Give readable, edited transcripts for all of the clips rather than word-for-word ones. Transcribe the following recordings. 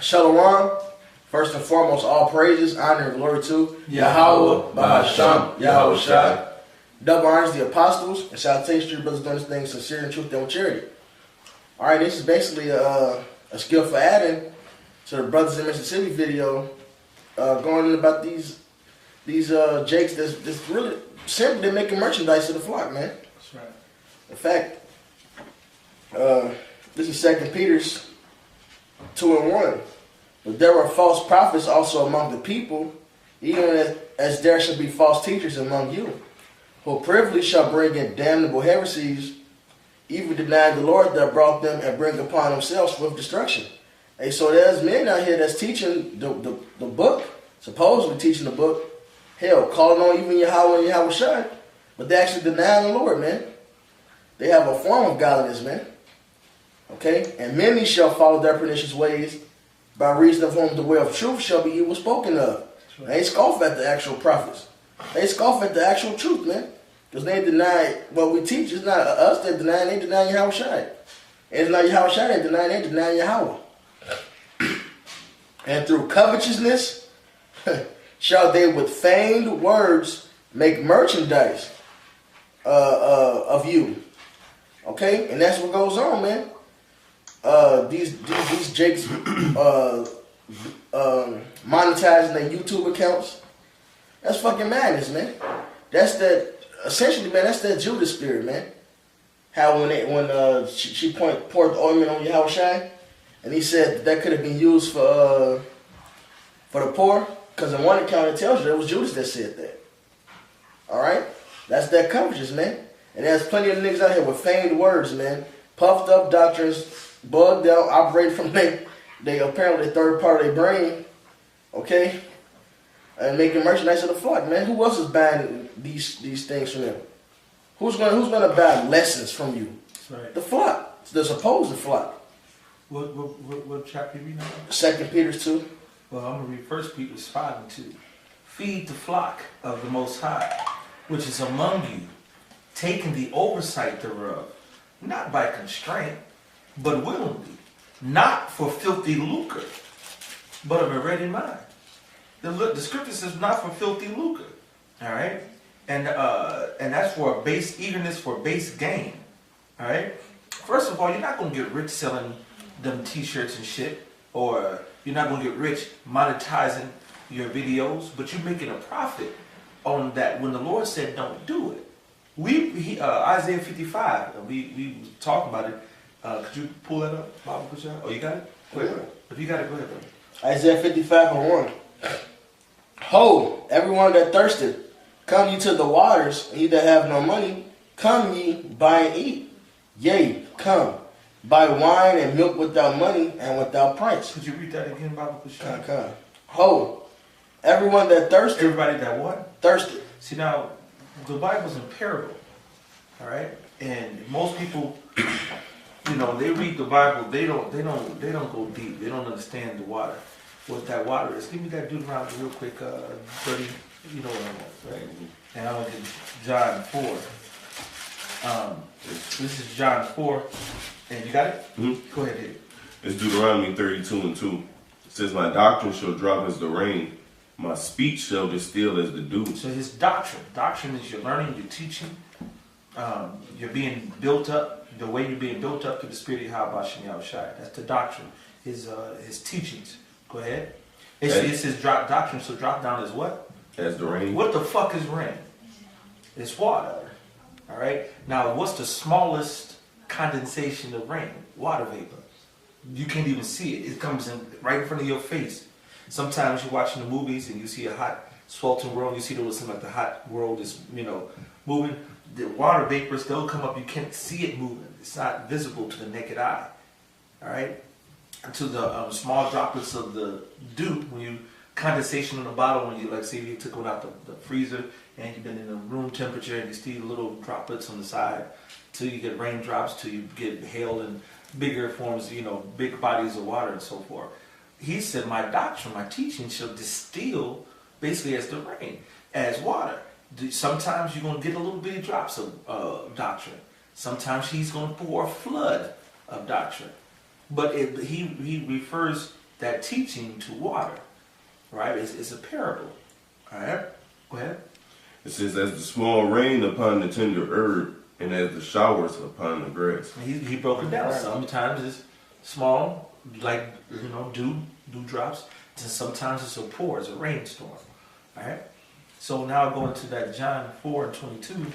Shalom. First and foremost, all praises, honor, and glory to Yahweh, Bahasham, Yahweh Shai. Double honors the apostles, and salutations to your brothers doing this thing sincere and truth and with charity. Alright, this is basically a skillful add-in to the Brothers in Mississippi video, going in about these jakes that's really simply making merchandise of the flock, man. That's right. In fact, this is 2 Peter's 2:1. But there were false prophets also among the people, even as there shall be false teachers among you, who privily shall bring in damnable heresies, even denying the Lord that brought them, and bring upon themselves swift destruction. Hey, so there's men out here that's teaching the book, supposedly teaching the book, hell, calling on even Yahweh and Yahweh Shai, but they actually denying the Lord, man. They have a form of godliness, man. Okay? And many shall follow their pernicious ways, by reason of whom the way of truth shall be evil spoken of. Right. They scoff at the actual prophets. They scoff at the actual truth, man. Because they deny what we teach. It's not us that denying, they denying Yahweh Shai. And it's not Yahweh Shai they denying Yahweh. And through covetousness shall they with feigned words make merchandise of you. Okay? And that's what goes on, man. These jakes monetizing their YouTube accounts. That's fucking madness, man. That's that. Essentially, man, that's that Judas spirit, man. How when she poured the ointment on Yahweh Shai, and he said that could have been used for the poor, because in one account it tells you it was Judas that said that. All right, that's that covetousness, man. And there's plenty of niggas out here with feigned words, man, puffed up doctrines, bugged out, operating from they apparently third part of their brain, okay, and making merchandise of the flock, man. Who else is buying these things from them? Who's gonna buy lessons from you? That's right. The flock, the supposed flock. What chapter you read now? 2 Peter 2. Well, I'm gonna read 1 Peter 5:2. Feed the flock of the Most High, which is among you, taking the oversight thereof, not by constraint, but willingly, not for filthy lucre, but of a ready mind. The scripture says not for filthy lucre, all right, and that's for a base eagerness for base gain, all right. First of all, you're not gonna get rich selling them T-shirts and shit, or you're not gonna get rich monetizing your videos, but you're making a profit on that. When the Lord said don't do it, Isaiah 55, we was talking about it. Could you pull that up, Bible? Oh, you got it? Go ahead. If you got it, go ahead, brother. Isaiah 55:1. Ho, everyone that thirsteth, come ye to the waters, and ye that have no money, come ye, buy and eat. Yea, come, buy wine and milk without money and without price. Could you read that again, Bible? Come. Ho, everyone that thirsteth. Everybody that what? Thirsted. See, now, the Bible's in parable, all right? And most people, they read the Bible, they don't go deep. They don't understand the water, what that water is. Give me that Deuteronomy real quick, 30, you know what I want, right? And I'm going to get John 4. This is John 4, and you got it? Mm-hmm. Go ahead, David. It's Deuteronomy 32:2. It says, my doctrine shall drop as the rain, my speech shall distill as the dew. So his doctrine is your learning, your teaching, you're being built up. The way you're being built up to the Spirit of Yahweh Shai. That's the doctrine. His teachings. Go ahead. It says doctrine, so drop down is what? As the rain. What the fuck is rain? It's water. All right. Now, what's the smallest condensation of rain? Water vapor. You can't even see it. It comes in right in front of your face. Sometimes you're watching the movies and you see a hot, sweltering world. You see those like the hot world is moving. The water vapors, they'll come up, you can't see it moving. It's not visible to the naked eye. All right? To the small droplets of the dew, when you condensation in the bottle, when you, like, say you took one out the freezer and you've been in a room temperature and you see little droplets on the side, till you get raindrops, till you get hail and bigger forms, big bodies of water and so forth. He said, my doctrine, my teaching shall distill basically as the rain, as water. Sometimes you're going to get a little bitty drops of doctrine. Sometimes he's going to pour a flood of doctrine. But he refers that teaching to water, right? It's a parable. All right, go ahead. It says, as the small rain upon the tender herb, and as the showers upon the grass. He broke it down. Sometimes it's small, like dewdrops, and sometimes it's a pour, it's a rainstorm. All right. So now going to that John 4:22.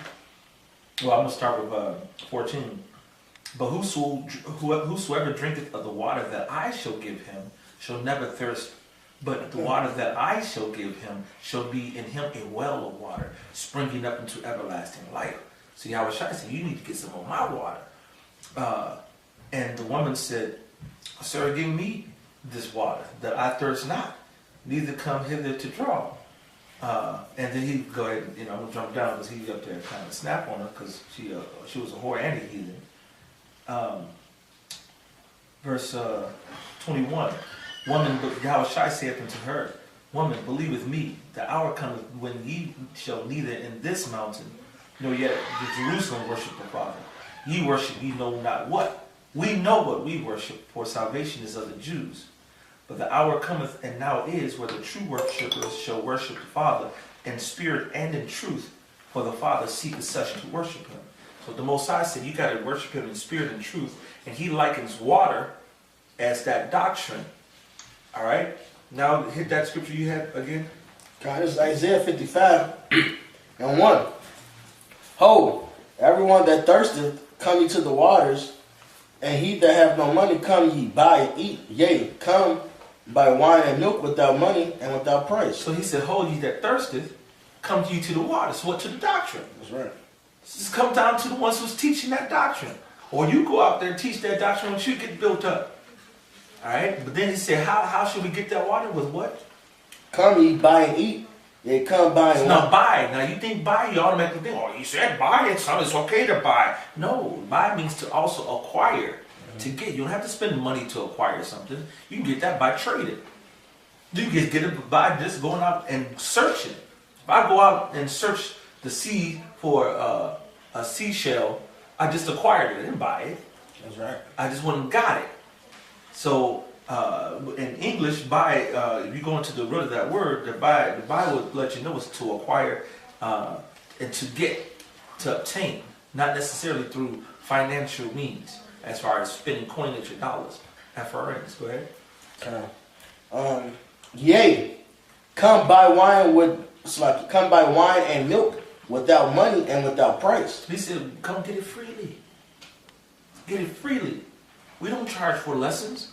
Well, I'm gonna start with 14. But whosoever drinketh of the water that I shall give him shall never thirst. But the water that I shall give him shall be in him a well of water, springing up into everlasting life. See, I was trying to say, you need to get some of my water. And the woman said, Sir, give me this water, that I thirst not, neither come hither to draw. And then he go ahead, I'm going to jump down because he up there kind of snap on her because she was a whore and a heathen. Verse 21. Woman, but Yahushua saith unto her, Woman, believe with me, the hour cometh when ye shall neither in this mountain nor yet the Jerusalem worship the Father. Ye worship ye know not what. We know what we worship, for salvation is of the Jews. But the hour cometh, and now is, where the true worshippers shall worship the Father in spirit and in truth, for the Father seeketh such to worship him. So the Most High said you got to worship him in spirit and truth, and he likens water as that doctrine. All right? Now hit that scripture you had again. God, this is Isaiah 55 and 1. Ho, everyone that thirsteth, come ye to the waters, and he that have no money, come ye, buy and eat. Yea, come, buy wine and milk without money and without price. So he said, Ho, ye that thirsteth, come ye to the waters. What? To the doctrine. That's right. Just come down to the ones who's teaching that doctrine. Or you go out there and teach that doctrine and you get built up. All right? But then he said, how should we get that water? With what? Come ye, buy and eat. Yeah, come buy and Now buy. Now you think buy, you automatically think, oh, you said buy it, so it's okay to buy. No, buy means to also acquire. To get. You don't have to spend money to acquire something. You can get that by trading. You can get it by just going out and searching. If I go out and search the sea for a seashell, I just acquired it. I didn't buy it. That's right. I just went and got it. So in English, buy, if you go into the root of that word, the buy would let you know it's to acquire and to get, to obtain, not necessarily through financial means, as far as spending coinage or dollars. FRNs, go ahead. Yea, come buy wine and milk without money and without price. He said, come get it freely. Get it freely. We don't charge for lessons.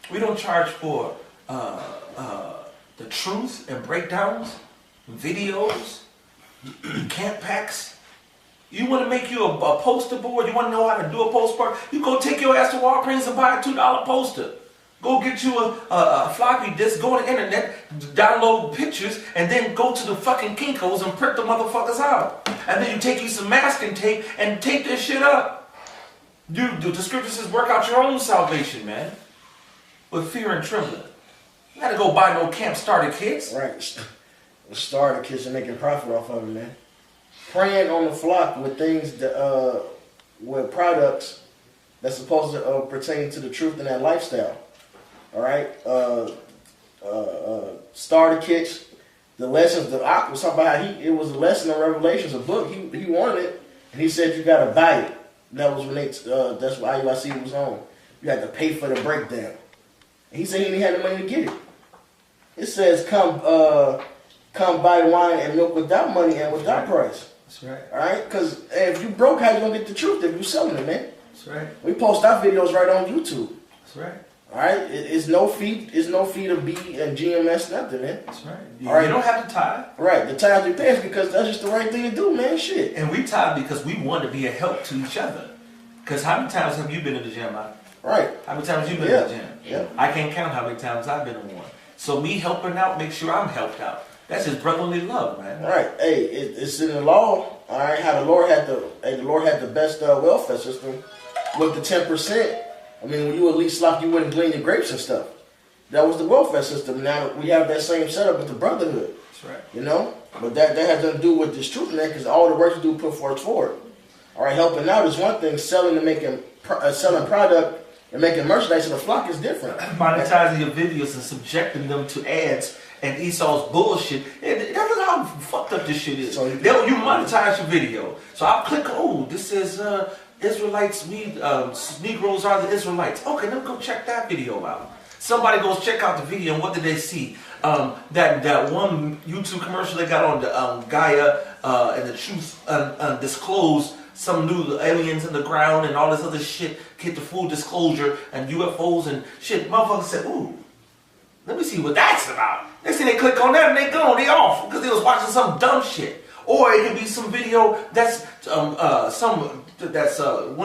We don't charge for the truth and breakdowns, videos, camp packs. You want to make you a poster board? You want to know how to do a postcard? You go take your ass to Walgreens and buy a $2 poster. Go get you a floppy disk, go on the internet, download pictures, and then go to the fucking Kinko's and print the motherfuckers out. And then you take you some masking tape and tape this shit up. The scripture says work out your own salvation, man. With fear and trembling. You gotta go buy no camp starter kits. Right. Starter kits and making profit off of it, man. Praying on the flock with things that, with products that's supposed to pertain to the truth and that lifestyle. All right, starter kits, the lessons. The Aqua was talking about how it was a lesson in Revelations, a book. He wanted it, and he said you got to buy it. That was when that's what IUIC was on. You had to pay for the breakdown. And he said he didn't have the money to get it. It says come buy wine and milk without money and without price. That's right. All right, because if you broke, how you gonna get the truth if you selling it, man? That's right. We post our videos right on YouTube. That's right. All right, it's no fee. It's no fee to be and GMS nothing, man. That's right. All right. You don't have to tithe. Right, the tithe we pay is because that's just the right thing to do, man. Shit. And we tithe because we want to be a help to each other. Because how many times have you been in the gym? Right. How many times have you been in the gym? Yeah. I can't count how many times I've been in one. So me helping out, make sure I'm helped out. That's just brotherly love, man. Right. Hey, it's in the law. All right. How the Lord had the best welfare system with the 10%. I mean, when you were least like you wouldn't glean your grapes and stuff. That was the welfare system. Now we have that same setup with the brotherhood. That's right. You know, but that has nothing to do with this truth in that, because all the work you do put forth forward. All right, helping out is one thing. Selling product and making merchandise of the flock is different. Monetizing your videos and subjecting them to ads and Esau's bullshit. That's how fucked up this shit is. So you monetize your video. So I'll click, oh, this is Israelites, Negroes are the Israelites. Okay, let me go check that video out. Somebody goes check out the video, and what did they see? That one YouTube commercial they got on the Gaia and the truth disclosed some new aliens in the ground and all this other shit, get the full disclosure and UFOs and shit. Motherfuckers said, ooh, let me see what that's about. Next thing they click on that and they gone, they off because they was watching some dumb shit. Or it could be some video that's one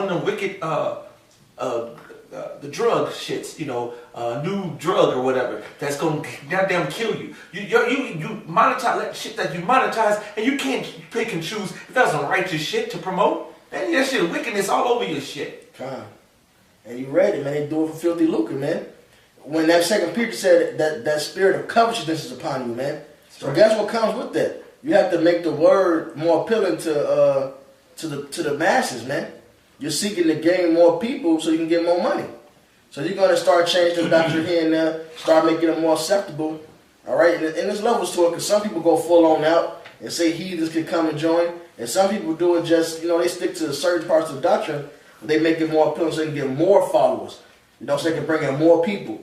of the wicked the drug shits, new drug or whatever that's gonna goddamn kill you. You monetize that shit that you monetize, and you can't pick and choose if that's some righteous shit to promote. Man, that shit wickedness all over your shit. And you read it, man. They do it for filthy lucre, man. When that 2 Peter said that spirit of covetousness is upon you, man. So guess what comes with that? You have to make the word more appealing to the masses, man. You're seeking to gain more people so you can get more money. So you're going to start changing the doctrine here and there, start making it more acceptable. All right? And there's levels to it because some people go full on out and say heathens can come and join. And some people do it just, they stick to certain parts of the doctrine. But they make it more appealing so they can get more followers. So they can bring in more people.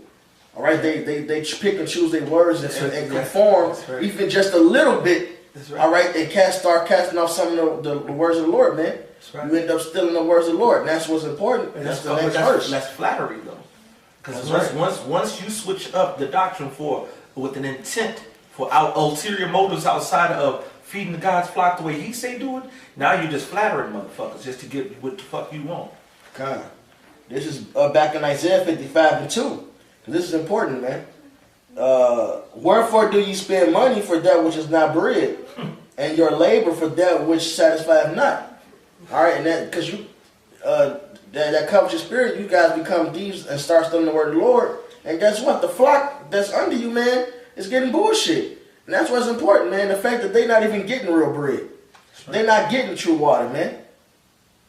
All right? They pick and choose their words and conform even just a little bit. Right. All right? And start casting off some of the words of the Lord, man. Right. You end up stealing the words of the Lord, and that's what's important. And that's the next verse. That's flattery, though, because once you switch up the doctrine with an intent for ulterior motives outside of feeding the God's flock the way He say do it, now you're just flattering motherfuckers just to get what the fuck you want. God, this is back in Isaiah 55:2. This is important, man. Wherefore do ye spend money for that which is not bread, and your labor for that which satisfieth not? All right, and that because you that covetous spirit, you guys become thieves and start stealing the word of the Lord. And guess what? The flock that's under you, man, is getting bullshit. And that's what's important, man. The fact that they're not even getting real bread. Right. They're not getting true water, man.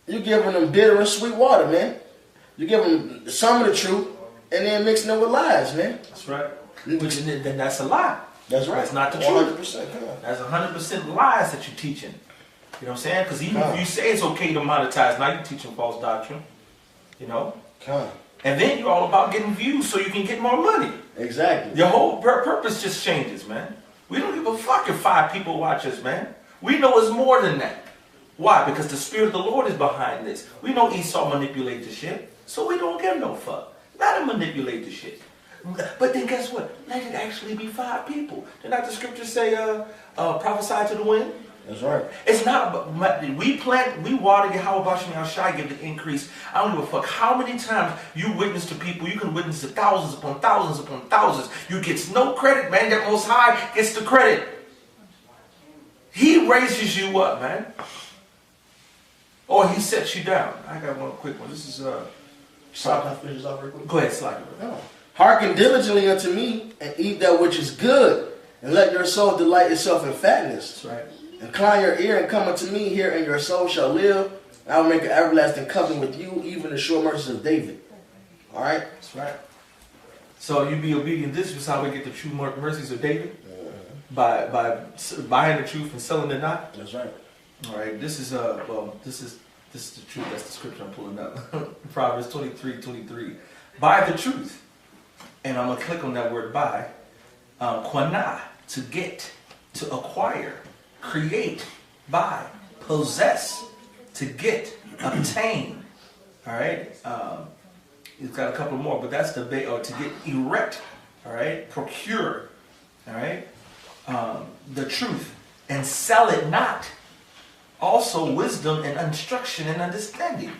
You're giving them bitter and sweet water, man. You give them some of the truth and then mixing it with lies, man. That's right. Then that's a lie. That's right. That's not the truth. That's 100% lies that you're teaching. You know what I'm saying? Because even if you say it's okay to monetize, now you're teaching false doctrine. And then you're all about getting views so you can get more money. Exactly. Your whole purpose just changes, man. We don't give a fuck if 5 people watch us, man. We know it's more than that. Why? Because the Spirit of the Lord is behind this. We know Esau manipulate the shit, so we don't give no fuck. Let him manipulate the shit. But then guess what? Let it actually be 5 people. Did not the scriptures say prophesy to the wind? That's right. It's not about, we plant, we water, Yahweh Bashem Yahshai give the increase. I don't give a fuck how many times you witness to people. You can witness to thousands upon thousands upon thousands. You get no credit, man. That Most High gets the credit. He raises you up, man. Or He sets you down. I got one quick one. This is Can I finish this off real quick? Go ahead, Slacker. Hearken diligently unto me, and eat that which is good, and let your soul delight itself in fatness. That's right. Incline your ear and come unto me here, and your soul shall live. And I will make an everlasting covenant with you, even the sure mercies of David. All right? That's right. So you be obedient. This is how we get the true mercies of David. By buying the truth and selling it not. That's right. All right. This is this is the truth. That's the scripture I'm pulling up. Proverbs 23:23. Buy the truth, and I'm gonna click on that word buy. Quana, to get, to acquire, create, buy, possess, to get, obtain. All right. It's got a couple more, but that's the or to get, erect. All right. Procure. All right. The truth, and sell it not. Also wisdom and instruction and understanding.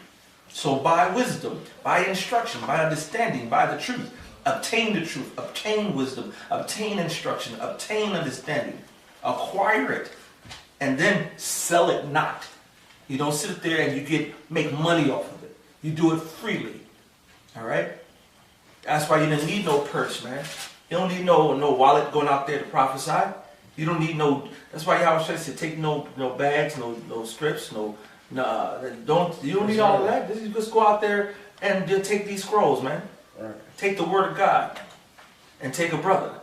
So buy wisdom, buy instruction, buy understanding, buy the truth. Obtain the truth, obtain wisdom, obtain instruction, obtain understanding. Acquire it, and then sell it not. You don't sit there and you make money off of it. You do it freely. All right? That's why you don't need no purse, man. You don't need no wallet going out there to prophesy. You don't need no. That's why Yahweh said take no bags, no strips, you don't need all of that. Just go out there And they'll take these scrolls, man. Right. Take the word of God and take a brother.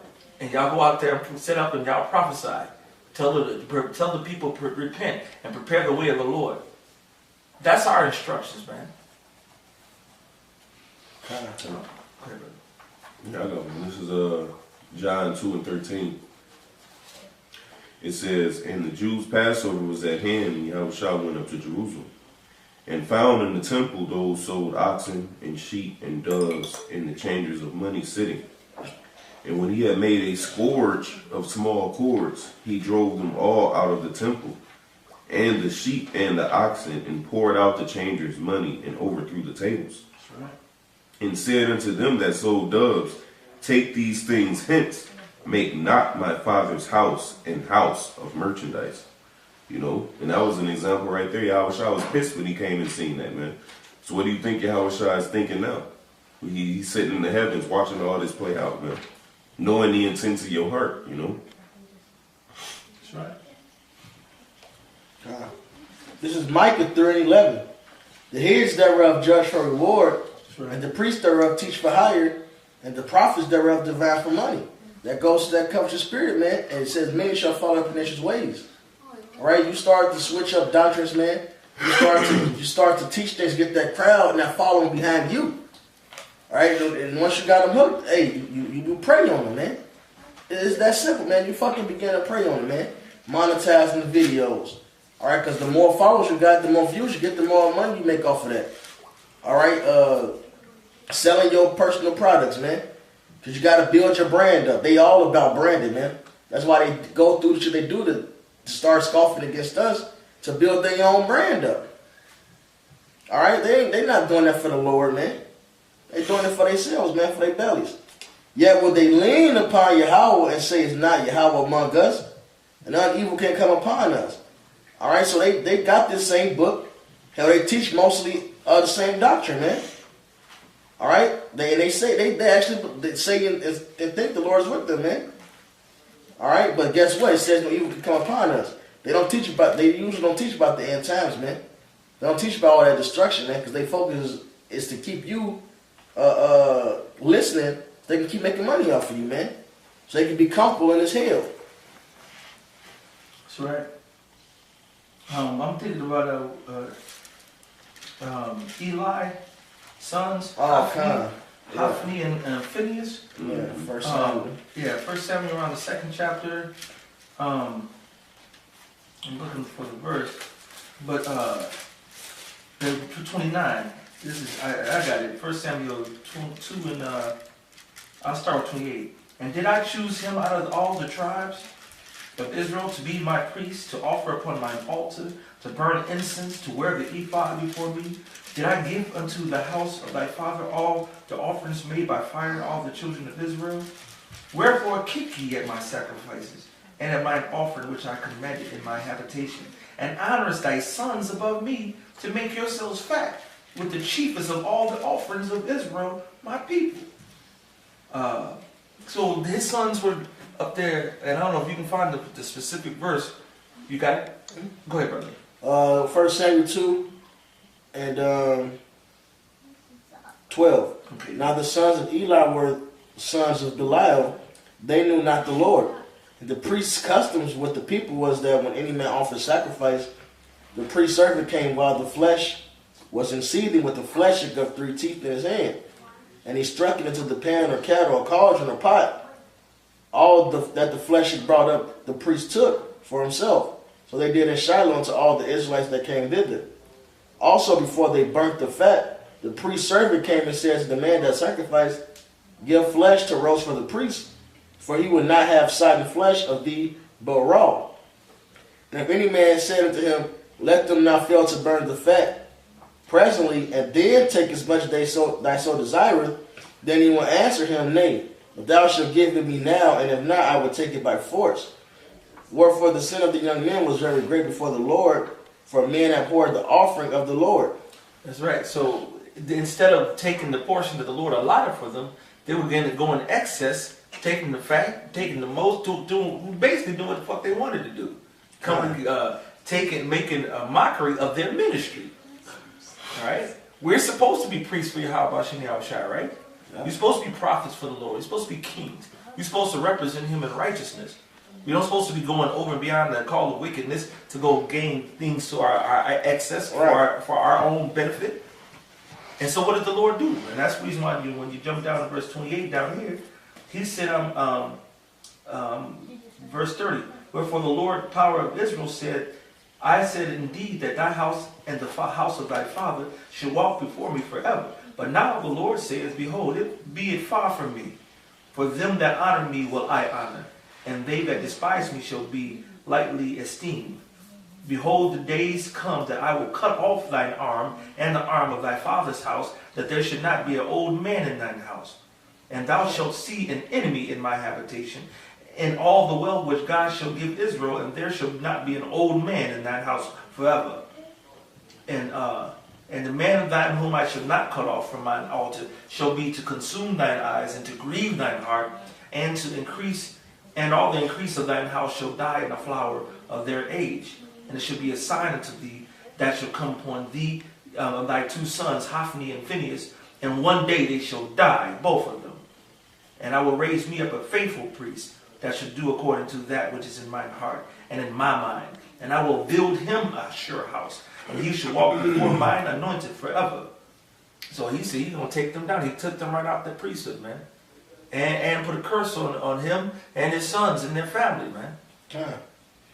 And y'all go out there and set up and y'all prophesy. Tell the people to repent and prepare the way of the Lord. That's our instructions, man. Yeah, I got one. This is John 2:13. It says, "And the Jews' Passover was at hand, and Yahushua went up to Jerusalem, and found in the temple those sold oxen and sheep and doves and the changers of money sitting. And when he had made a scourge of small cords, he drove them all out of the temple, and the sheep and the oxen, and poured out the changers' money, and overthrew the tables. And said unto them that sold doves, Take these things hence, make not my father's house an house of merchandise." You know, and that was an example right there. Yahushua was pissed when he came and seen that, man. So what do you think Yahushua is thinking now? He's sitting in the heavens watching all this play out, man. Knowing the intents of your heart, you know. That's right. This is Micah 3:11. The heads thereof judge for reward, Right. and the priests thereof teach for hire, and the prophets thereof divide for money. That goes to that covetous spirit, man. And it says, many shall follow up in ways. All right, you start to switch up doctrines, man. You start to teach things, get that crowd and that following behind you. All right, and once you got them hooked, hey, you do pray on them, man. It's that simple, man. You fucking begin to pray on them, man. Monetizing the videos. All right, because the more followers you got, the more views you get, the more money you make off of that. All right, selling your personal products, man. Because you got to build your brand up. They all about branding, man. That's why they go through the shit they do to start scoffing against us, to build their own brand up. All right, they not doing that for the Lord, man. They doing it for themselves, man, for their bellies. Yet will they lean upon Yahweh and say it's not Yahweh among us, and none evil can come upon us. All right, so they got this same book. Hell, they teach mostly the same doctrine, man. All right, they say they actually say and think the Lord's with them, man. All right, but guess what? It says no evil can come upon us. They usually don't teach about the end times, man. They don't teach about all that destruction, man, because their focus is to keep you listening. So they can keep making money off of you, man. So they can be comfortable in this hell. That's right. I'm thinking about Eli, sons, Hophni and Phineas. Yeah, First Samuel. First Samuel around the 2nd chapter. I'm looking for the verse, but the 29. This is I got it. First Samuel 2 and I'll start with 28. "And did I choose him out of all the tribes of Israel to be my priest, to offer upon mine altar, to burn incense, to wear the ephod before me? Did I give unto the house of thy father all the offerings made by fire, all the children of Israel? Wherefore keep ye at my sacrifices, and at mine offering which I commanded in my habitation, and honorest thy sons above me, to make yourselves fat with the chiefest of all the offerings of Israel, my people." So his sons were up there, and I don't know if you can find the specific verse. You got it? Go ahead, brother. 1 Samuel 2 and 12. Okay. "Now the sons of Eli were sons of Belial. They knew not the Lord. And the priest's customs with the people was that when any man offered sacrifice, the priest's servant came while the flesh was in seething with the flesh of 3 teeth in his hand. And he struck it into the pan or kettle or cauldron or pot. All that the flesh had brought up, the priest took for himself. So they did in Shiloh unto all the Israelites that came thither. Also before they burnt the fat, the priest's servant came and said to the man that sacrificed, Give flesh to roast for the priest, for he would not have sodden flesh of thee, but raw. And if any man said unto him, Let them not fail to burn the fat presently, and then take as much as thy so desireth, then he will answer him, Nay, but thou shalt give it me now, and if not, I will take it by force. Wherefore the sin of the young men was very great before the Lord, for men abhorred the offering of the Lord. That's right. So instead of taking the portion that the Lord allotted for them, they were going to go in excess, taking the fat, taking the most, basically doing what the fuck they wanted to do. Making a mockery of their ministry. All right? We're supposed to be priests for Yahweh Shai, right? Yeah. You're supposed to be prophets for the Lord. You're supposed to be kings. You're supposed to represent Him in righteousness. You're not supposed to be going over and beyond the call of wickedness to go gain things to our excess for our own benefit. And so what did the Lord do? And that's the reason why when you jump down to verse 28 down here, He said, verse 30, wherefore the Lord, power of Israel, said, I said indeed that thy house and the house of thy father should walk before me forever. But now the Lord says, behold, be it far from me. For them that honor me will I honor, and they that despise me shall be lightly esteemed. Behold, the days come that I will cut off thine arm and the arm of thy father's house, that there should not be an old man in thine house. And thou shalt see an enemy in my habitation, and all the wealth which God shall give Israel, and there shall not be an old man in thine house forever. And the man of thine whom I shall not cut off from mine altar shall be to consume thine eyes and to grieve thine heart, and to increase, and all the increase of thine house shall die in the flower of their age. And it shall be a sign unto thee that shall come upon thee, thy two sons, Hophni and Phinehas, and one day they shall die, both of them. And I will raise me up a faithful priest that shall do according to that which is in mine heart and in my mind. And I will build him a sure house, and he shall walk before mine anointed forever. So he said he's going to take them down. He took them right out the priesthood, man. And put a curse on him and his sons and their family, man. Yeah.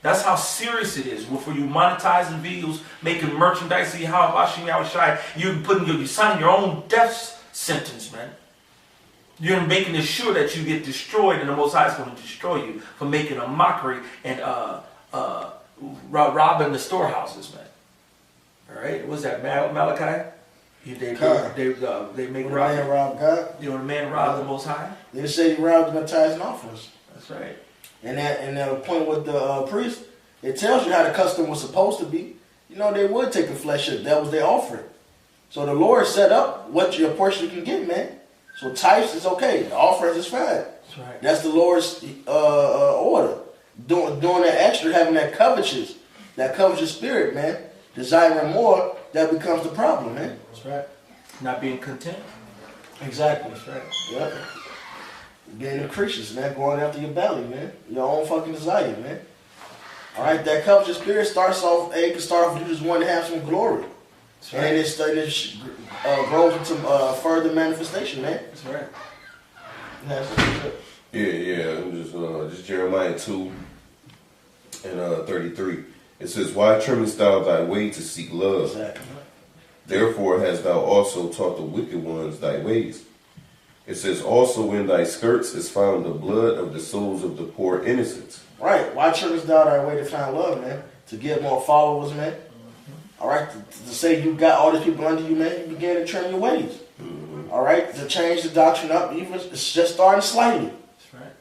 That's how serious it is. For you monetizing videos, making merchandise, you're signing your own death sentence, man. You're making it sure that you get destroyed, and the Most High is going to destroy you for making a mockery and robbing the storehouses, man. All right, what's that, Malachi? They make man robbed God. You know, the man robbed the Most High. They say he robbed the tithes and offerings. That's right. And that point with the priest, it tells you how the custom was supposed to be. You know, they would take the flesh up. That was their offering. So the Lord set up what your portion can get, man. So tithes is okay. The offerings is fine. That's right. That's the Lord's order. Doing that extra, having that covetous spirit, man. Desiring more, that becomes the problem, man. That's right. Not being content. Exactly. That's right. Yep. Being capricious, man. Going after your belly, man. Your own fucking desire, man. All right, that covetous spirit starts off. It can start off with you just wanting to have some glory, right. And it grows into further manifestation, man. That's right. Yeah. I'm just Jeremiah 2 and 33. It says, "Why trimmest thou thy way to seek love? Exactly. Therefore hast thou also taught the wicked ones thy ways." It says, "Also in thy skirts is found the blood of the souls of the poor innocents." Right. Why trimmest thou thy way to find love, man? To get more followers, man. All right. To say you got all these people under you, man, you begin to trim your ways. All right. To change the doctrine up, even it's just starting slightly. That's right.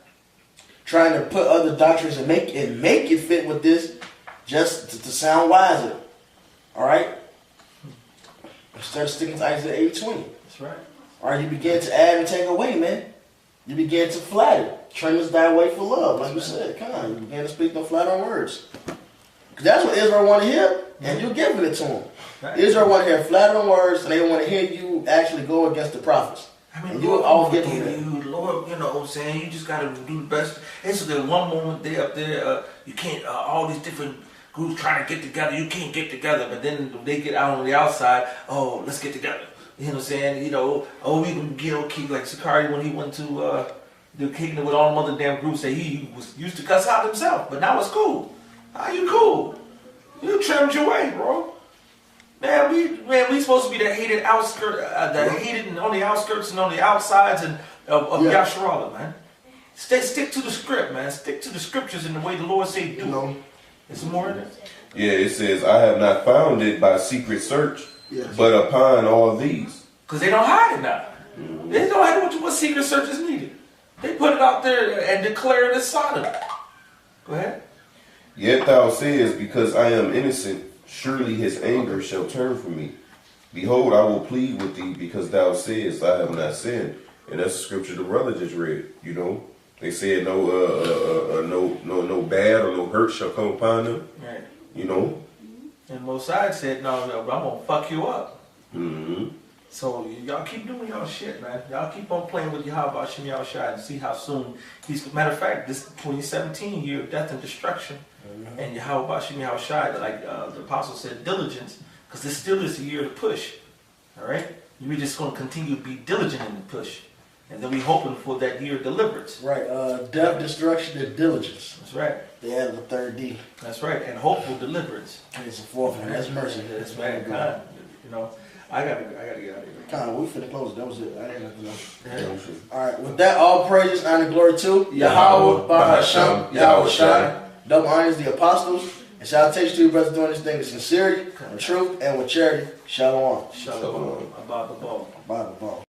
Trying to put other doctrines and make it fit with this, just to sound wiser. All right. Instead of sticking to Isaiah 8:20. That's right. All right. You begin to add and take away, man. You begin to flatter. Trimmest thy way for love, like you said. Come on, you begin to speak no flattering words. Because that's what Israel want to hear, and you're giving it to them. Right. Israel want to hear flattering words, and they want to hear you actually go against the prophets. I mean, and you all give them you, Lord, you know what I'm saying? You just got to do the best. It's that one moment they up there, you can't, all these different groups trying to get together, you can't get together, but then they get out on the outside, oh, let's get together. You know what I'm saying? You know, oh, we can get okay, like Sakari when he went to the kingdom with all them other damn groups that he was used to cuss out himself, but now it's cool. How you cool? You trimmed your way, bro. Man, we supposed to be the hated outskirt, hated and on the outskirts and on the outsides and of Yasharallah, man. Stick to the script, man. Stick to the scriptures and the way the Lord say do. No. It's more in it. Yeah, it says, "I have not found it by secret search, but upon all these." Because they don't hide it now. They don't hide what secret search is needed. They put it out there and declare it as solid. Go ahead. "Yet thou sayest, because I am innocent, surely his anger shall turn from me. Behold, I will plead with thee, because thou sayest, I have not sinned." And that's the scripture the brother just read. You know, they said no bad or no hurt shall come upon them. Right. You know. And Mosiah said, no, I'm gonna fuck you up. Mm-hmm. So y'all keep doing y'all shit, man. Y'all keep on playing with Yahweh Shem Yahushua and see how soon he's. Matter of fact, this 2017 year of death and destruction, and Yahweh Shem Yahushua, like the apostle said, diligence, because this still is a year to push. All right, we're just going to continue to be diligent in the push, and then we hoping for that year of deliverance. Right, death, destruction, and diligence. That's right. They added the third D. That's right, and hopeful deliverance. And it's a fourth one. That's mercy. That's right. God, you know, I gotta get out of here. Kind of, we finna close it. That was it. I didn't have nothing else. Yeah. All right, with that, all praises, honor, and glory to Yahweh, Bahasham, Yahweh Shai. Double honors the apostles, and salutations to you brothers doing this thing in sincerity, in truth, and with charity. Shalom. Shalom. About the ball. By the ball.